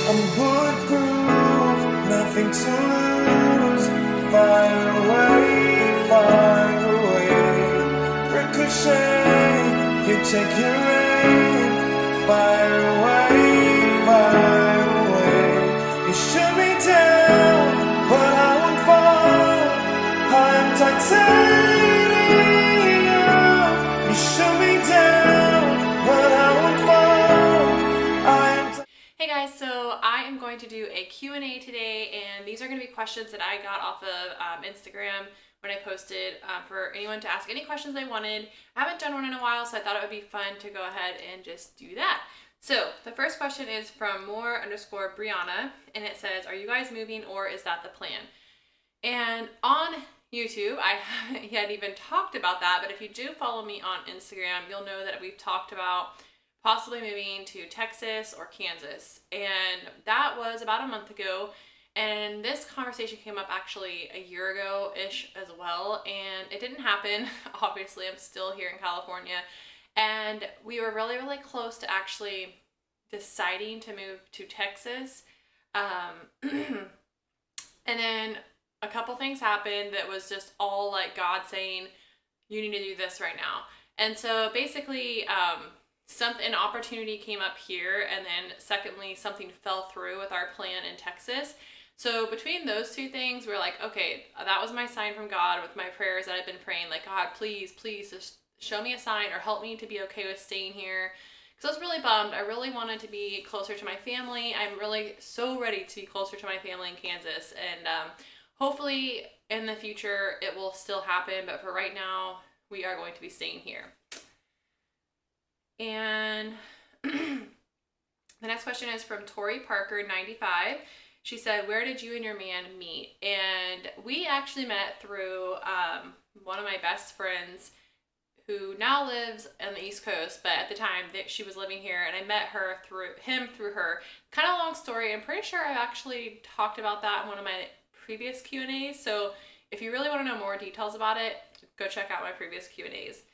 I'm bulletproof, nothing to lose. Fire away, ricochet, you take your aim. Fire away, you shoot me down, but I won't fall. I'm titanium, you shoot me down, but I won't fall. Hey guys, so I am going to do a Q&A today, and these are going to be questions that I got off of Instagram when I posted for anyone to ask any questions they wanted. I haven't done one in a while, so I thought it would be fun to go ahead and just do that. So the first question is from more_Brianna, and it says, are you guys moving or is that the plan? And on YouTube, I haven't yet even talked about that, but if you do follow me on Instagram, you'll know that we've talked about possibly moving to Texas or Kansas. And that was about a month ago. And this conversation came up actually a year ago-ish as well. And it didn't happen. Obviously, I'm still here in California. And we were really, really close to actually deciding to move to Texas. And then a couple things happened that was just all like God saying, you need to do this right now. And so basically, an opportunity came up here, and then secondly, something fell through with our plan in Texas. So between those two things, we're like, okay, that was my sign from God with my prayers that I've been praying, like, God, please, please just show me a sign or help me to be okay with staying here. Because I was really bummed. I really wanted to be closer to my family. I'm really so ready to be closer to my family in Kansas. And hopefully in the future it will still happen. But for right now, we are going to be staying here. And the next question is from Tori Parker 95. She said, where did you and your man meet? And we actually met through one of my best friends who now lives on the East Coast, but at the time that she was living here, and I met her through her. Kind of a long story. I'm pretty sure I've actually talked about that in one of my previous Q&As. So if you really want to know more details about it, go check out my previous Q&As.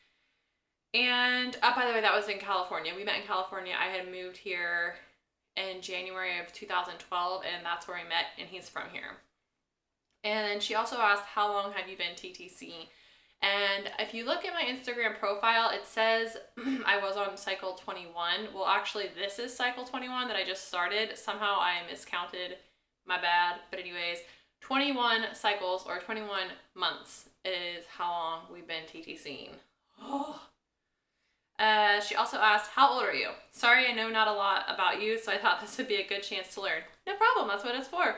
And by the way, that was in California. We met in California. I had moved here in January of 2012, and that's where we met, and he's from here. And then she also asked, how long have you been TTC? And if you look at my Instagram profile, it says I was on cycle 21. Well, actually, this is cycle 21 that I just started. Somehow I miscounted. My bad. But anyways, 21 cycles or 21 months is how long we've been TTCing. Oh. She also asked, how old are you? Sorry, I know not a lot about you, so I thought this would be a good chance to learn. No problem, that's what it's for.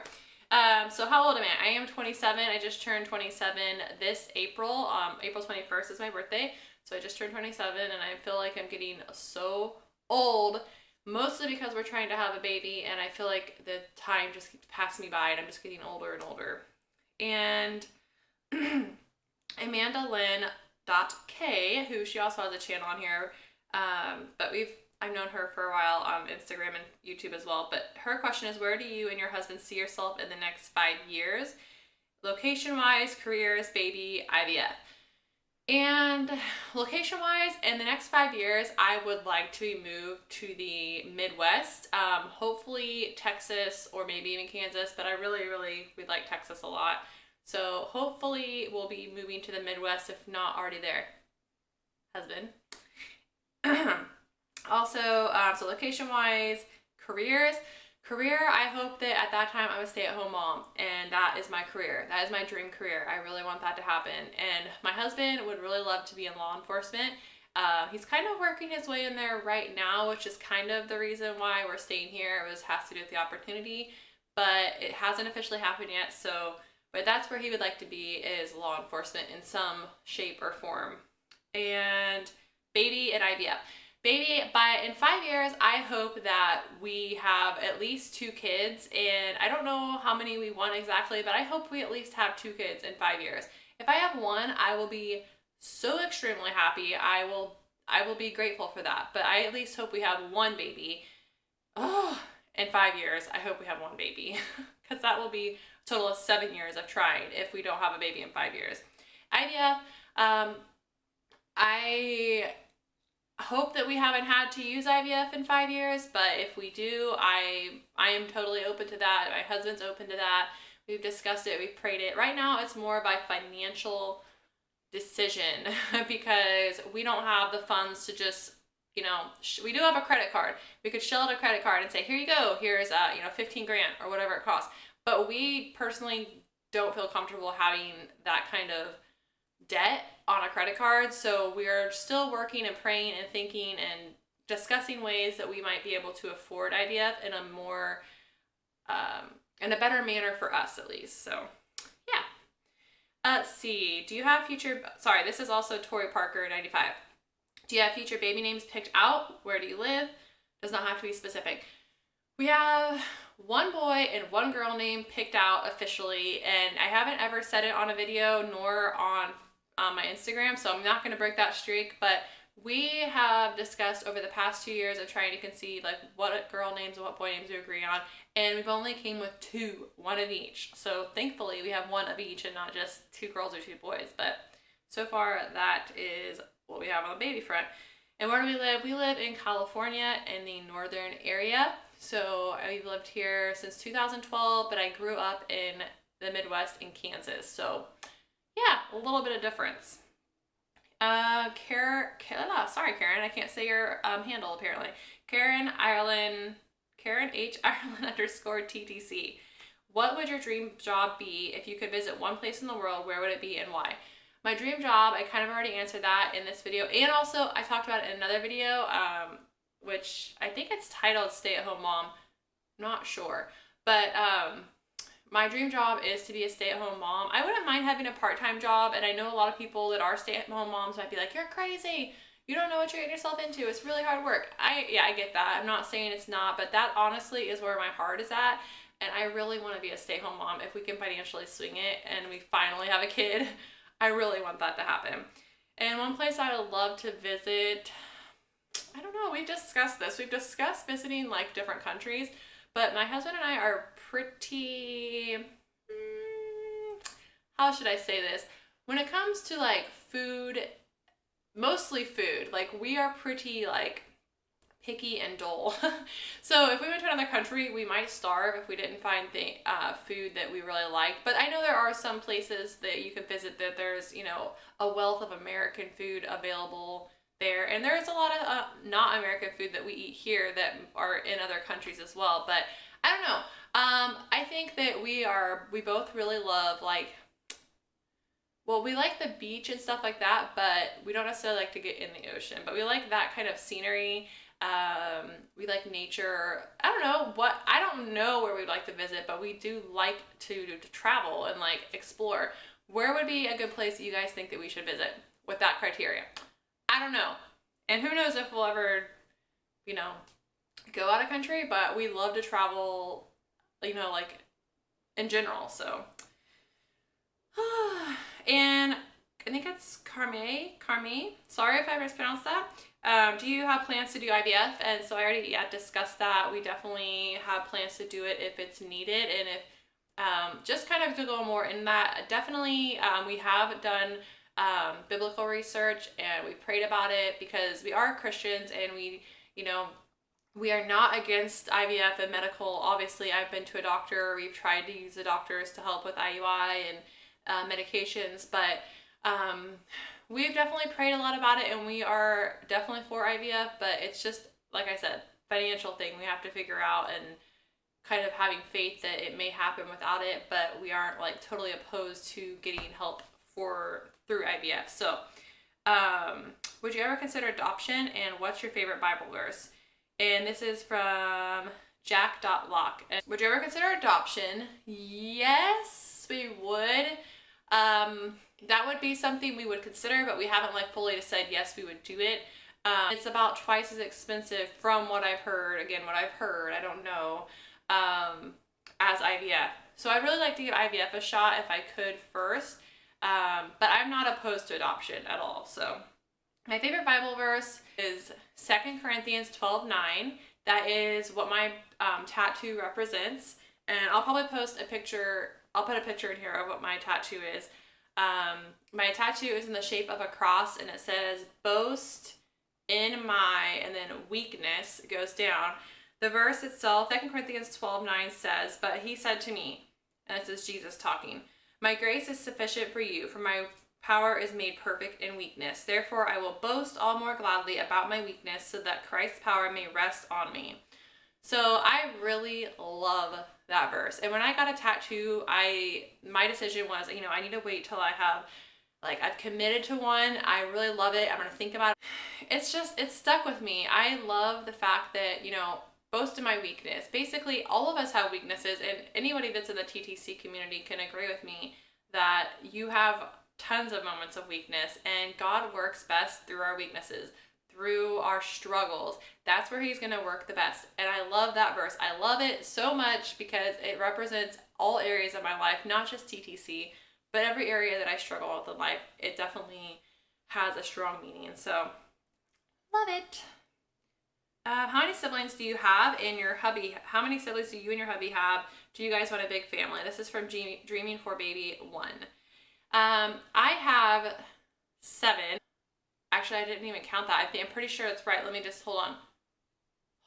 So how old am I? I am 27. I just turned 27 this April. April 21st is my birthday, so I just turned 27, and I feel like I'm getting so old, mostly because we're trying to have a baby, and I feel like the time just keeps passing me by, and I'm just getting older and older. And Amanda Lynn .k, who she also has a channel on here, but I've known her for a while on Instagram and YouTube as well. But her question is, where do you and your husband see yourself in the next 5 years? Location-wise, careers, baby, IVF. And location-wise, in the next 5 years, I would like to be moved to the Midwest, hopefully Texas or maybe even Kansas, but I really, really would like Texas a lot. So hopefully we'll be moving to the Midwest, if not already there. Husband. Also, so location-wise, career, I hope that at that time I'm a stay-at-home mom, and that is my career. That is my dream career. I really want that to happen. And my husband would really love to be in law enforcement. He's kind of working his way in there right now, which is kind of the reason why we're staying here. It has to do with the opportunity, but it hasn't officially happened yet. But that's where he would like to be, is law enforcement in some shape or form. And baby and IVF. Baby, in 5 years, I hope that we have at least 2 kids, and I don't know how many we want exactly, but I hope we at least have 2 kids in 5 years. If I have 1, I will be so extremely happy. I will be grateful for that, but I at least hope we have 1 baby. Oh, in 5 years, I hope we have 1 baby, because that will be a total of 7 years of trying if we don't have a baby in 5 years. IVF, hope that we haven't had to use IVF in 5 years, but if we do, I am totally open to that. My husband's open to that. We've discussed it, we've prayed it. Right now, it's more of a financial decision because we don't have the funds to just, you know, we do have a credit card. We could shell out a credit card and say, here you go, here's 15 grand or whatever it costs. But we personally don't feel comfortable having that kind of debt on a credit card. So we're still working and praying and thinking and discussing ways that we might be able to afford IVF in a more in a better manner for us, at least. So yeah. Let's see. Do you have future? Sorry, this is also Tori Parker 95. Do you have future baby names picked out? Where do you live? Does not have to be specific. We have one boy and one girl name picked out officially, and I haven't ever said it on a video nor on my Instagram, so I'm not going to break that streak. But we have discussed over the past 2 years of trying to conceive like what girl names and what boy names we agree on, and we've only came with two, one of each. So thankfully we have one of each and not just two girls or two boys. But so far that is what we have on the baby front. And where do we live? We live in California in the northern area. So I've lived here since 2012, but I grew up in the Midwest in Kansas. So yeah, a little bit of difference. Sorry, Karen, I can't say your handle apparently. Karen H Ireland _ TTC. What would your dream job be if you could visit one place in the world? Where would it be and why? My dream job, I kind of already answered that in this video, and also I talked about it in another video, which I think it's titled Stay-at-Home Mom. Not sure, but my dream job is to be a stay-at-home mom. I wouldn't mind having a part-time job, and I know a lot of people that are stay-at-home moms might be like, you're crazy, you don't know what you're getting yourself into, it's really hard work. I get that. I'm not saying it's not, but that honestly is where my heart is at, and I really want to be a stay-at-home mom if we can financially swing it and we finally have a kid. I really want that to happen. And one place I would love to visit, I don't know, we've discussed this. We've discussed visiting like different countries, but my husband and I are pretty, how should I say this? When it comes to like food, mostly food, like we are pretty like picky and dull. So if we went to another country, we might starve if we didn't find the food that we really liked. But I know there are some places that you can visit that there's, you know, a wealth of American food available there. And there's a lot of not American food that we eat here that are in other countries as well. But I don't know. I think that we both really love like, well, we like the beach and stuff like that, but we don't necessarily like to get in the ocean. But we like that kind of scenery. We like nature. I don't know where we'd like to visit, but we do like to travel and like explore. Where would be a good place that you guys think that we should visit with that criteria? I don't know. And who knows if we'll ever, you know, go out of country, but we love to travel, you know, like in general. So, and I think it's Carme. Sorry if I mispronounced that. Do you have plans to do IVF? And so I already discussed that. We definitely have plans to do it if it's needed, and if just kind of to go more in that. Definitely, we have done biblical research and we prayed about it because we are Christians and we, you know, we are not against IVF and medical. Obviously, I've been to a doctor. We've tried to use the doctors to help with IUI and medications, but we've definitely prayed a lot about it and we are definitely for IVF, but it's just, like I said, financial thing we have to figure out and kind of having faith that it may happen without it, but we aren't like totally opposed to getting help through IVF. So, would you ever consider adoption, and what's your favorite Bible verse? And this is from Jack.Lock. Would you ever consider adoption? Yes, we would. That would be something we would consider, but we haven't like fully said yes, we would do it. It's about twice as expensive from what I've heard. Again, what I've heard, I don't know, as IVF. So I'd really like to give IVF a shot if I could first, but I'm not opposed to adoption at all. So my favorite Bible verse is 2 Corinthians 12:9. That is what my tattoo represents. And I'll probably post a picture. I'll put a picture in here of what my tattoo is. My tattoo is in the shape of a cross and it says, boast in my, and then weakness goes down. The verse itself, 2 Corinthians 12:9 says, but he said to me, and this is Jesus talking, my grace is sufficient for you, for my power is made perfect in weakness. Therefore, I will boast all more gladly about my weakness, so that Christ's power may rest on me. So I really love that verse. And when I got a tattoo, my decision was, I need to wait till I have, I've committed to one. I really love it. I'm going to think about it. It's stuck with me. I love the fact that, boast in my weakness. Basically, all of us have weaknesses, and anybody that's in the TTC community can agree with me that you have tons of moments of weakness, and God works best through our weaknesses, through our struggles. That's where he's going to work the best. And I love that verse. I love it so much because it represents all areas of my life, not just TTC, but every area that I struggle with in life. It definitely has a strong meaning. So, love it. How many siblings do you have in your hubby? How many siblings do you and your hubby have? Do you guys want a big family? This is from Dreaming for Baby 1. I have 7. Actually, I didn't even count that. I'm pretty sure it's right. Let me just hold on.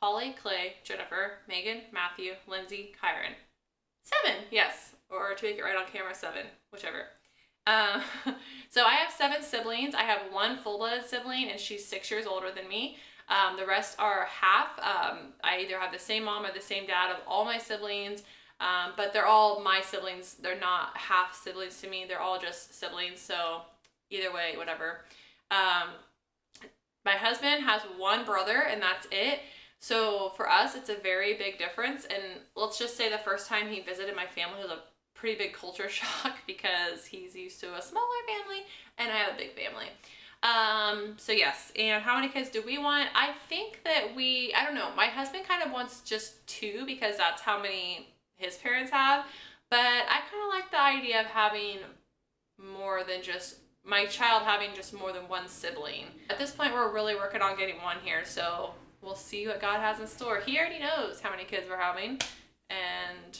Holly, Clay, Jennifer, Megan, Matthew, Lindsay, Kyron. 7, yes. Or to make it right on camera, 7, whichever. So I have 7 siblings. I have 1 full-blooded sibling, and she's 6 years older than me. The rest are half. I either have the same mom or the same dad of all my siblings, but they're all my siblings. They're not half siblings to me. They're all just siblings, so either way, whatever. My husband has 1 brother, and that's it. So for us, it's a very big difference. And let's just say the first time he visited my family was a pretty big culture shock because he's used to a smaller family and I have a big family. So yes. And how many kids do we want? I think that I don't know. My husband kind of wants just 2 because that's how many his parents have. But I kind of like the idea of having more than just my child having just more than 1 sibling. At this point, we're really working on getting 1 here, so we'll see what God has in store. He already knows how many kids we're having, and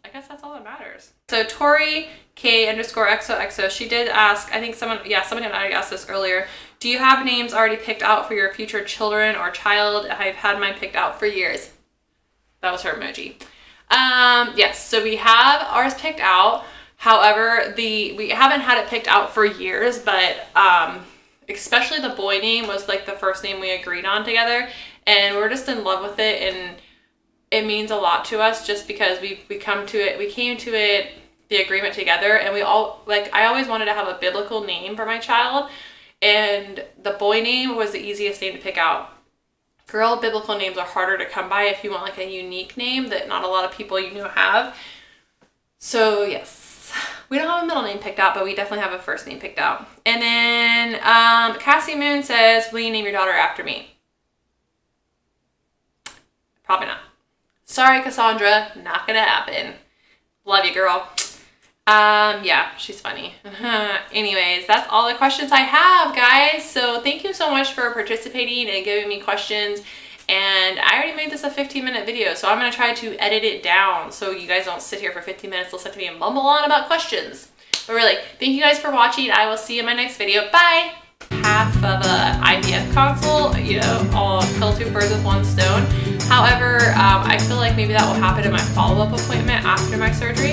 I guess that's all that matters. So Tori K_XOXO, she did ask, I think somebody had already asked this earlier, do you have names already picked out for your future children or child? I've had mine picked out for years. That was her emoji. Yes, so we have ours picked out. However, we haven't had it picked out for years, but especially the boy name was the first name we agreed on together, and we're just in love with it, and it means a lot to us just because we came to it, the agreement together, and we all, I always wanted to have a biblical name for my child, and the boy name was the easiest name to pick out. Girl biblical names are harder to come by if you want a unique name that not a lot of people have. So yes. We don't have a middle name picked out, but we definitely have a first name picked out. And then Cassie Moon says, will you name your daughter after me? Probably not. Sorry, Cassandra. Not going to happen. Love you, girl. Yeah, she's funny. Anyways, that's all the questions I have, guys. So thank you so much for participating and giving me questions. And I already made this a 15-minute video, so I'm going to try to edit it down so you guys don't sit here for 15 minutes listening to me and mumble on about questions. But really, thank you guys for watching. I will see you in my next video. Bye! Half of a IVF consult, I'll kill 2 birds with 1 stone. However, I feel like maybe that will happen in my follow-up appointment after my surgery.